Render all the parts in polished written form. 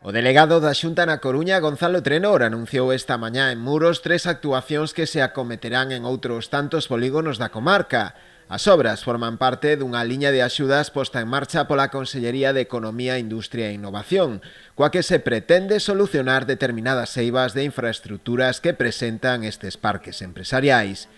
O delegado da Xunta na Coruña, Gonzalo Trenor, anunciou esta mañá en Muros 3 actuacións que se acometerán en outros tantos polígonos da comarca. As obras forman parte dunha liña de axudas posta en marcha pola Consellería de Economía, Industria e Innovación, coa que se pretende solucionar determinadas eivas de infraestructuras que presentan estes parques empresariais.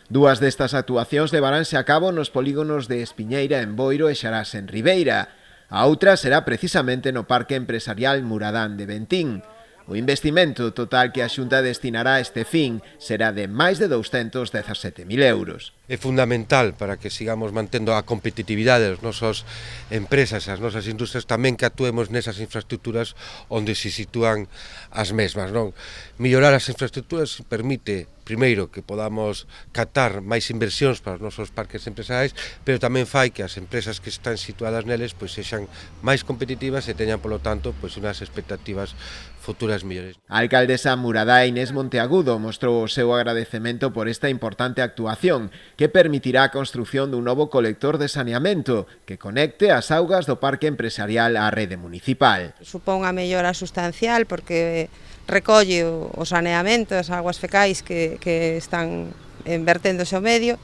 Dúas destas actuacións levaránse a cabo nos polígonos de Espiñeira en Boiro e Xarás en Ribeira. A outra será precisamente no Parque Empresarial Muradán de Bentín. O investimento total que a Xunta destinará a este fin será de máis de 217.000 euros. É fundamental para que sigamos mantendo a competitividade das nosas empresas, as nosas industrias, tamén que actuemos nesas infraestructuras onde se sitúan as mesmas, non? Mellorar as infraestructuras permite, primeiro, que podamos captar máis inversións para os nosos parques empresariais, pero tamén fai que as empresas que están situadas neles pois sexan máis competitivas e teñan, polo tanto, pois unhas expectativas futuras mellores. A alcaldesa muradá Inés Monteagudo mostrou o seu agradecemento por esta importante actuación que permitirá a construción dun novo colector de saneamento que conecte as augas do parque empresarial á rede municipal. Supón unha mellora sustancial porque recolle o saneamento, as aguas fecais que están verténdose ao medio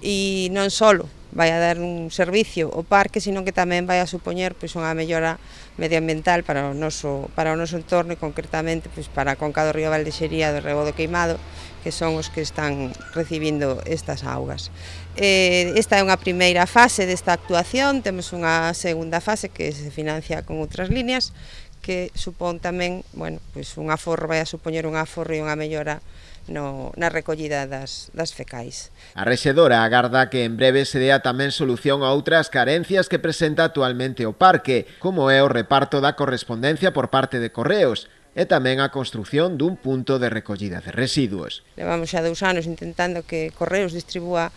e non só vai a dar un servicio ao parque, sino que tamén vai a supoñer pois, unha mellora medioambiental para o noso entorno e concretamente pois, para a conca do río Valdexería do Rego do Queimado, que son os que están recibindo estas augas. Esta é unha primeira fase desta actuación, temos unha segunda fase que se financia con outras líneas, que supón tamén, bueno, pois un aforro, vai a supoñer un aforro e unha mellora na recollida das fecais. A rexedora agarda que en breve se dea tamén solución a outras carencias que presenta actualmente o parque, como é o reparto da correspondencia por parte de Correos, e tamén a construción dun punto de recollida de residuos. Levamos xa 2 anos intentando que Correos distribúa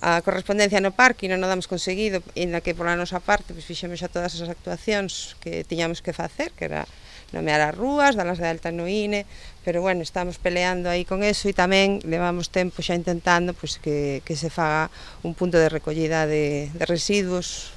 a correspondencia no parque e non o damos conseguido, inda que pola nosa parte pois, fixemos xa todas as actuacións que tiñamos que facer, que era nomear as rúas, dalas de alta no INE, pero bueno, estamos peleando aí con eso e tamén levamos tempo xa intentando pois, que se faga un punto de recollida de residuos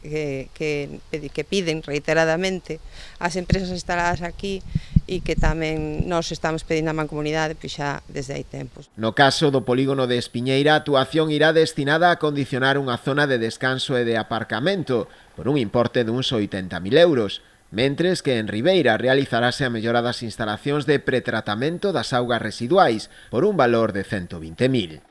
que piden reiteradamente as empresas instaladas aquí e que tamén nós estamos pedindo á mancomunidade pois xa desde hai tempos. No caso do polígono de Espiñeira, a actuación irá destinada a condicionar unha zona de descanso e de aparcamento por un importe duns 80.000 euros, mentres que en Ribeira realizarase a mellora das instalacións de pretratamento das augas residuais por un valor de 120.000.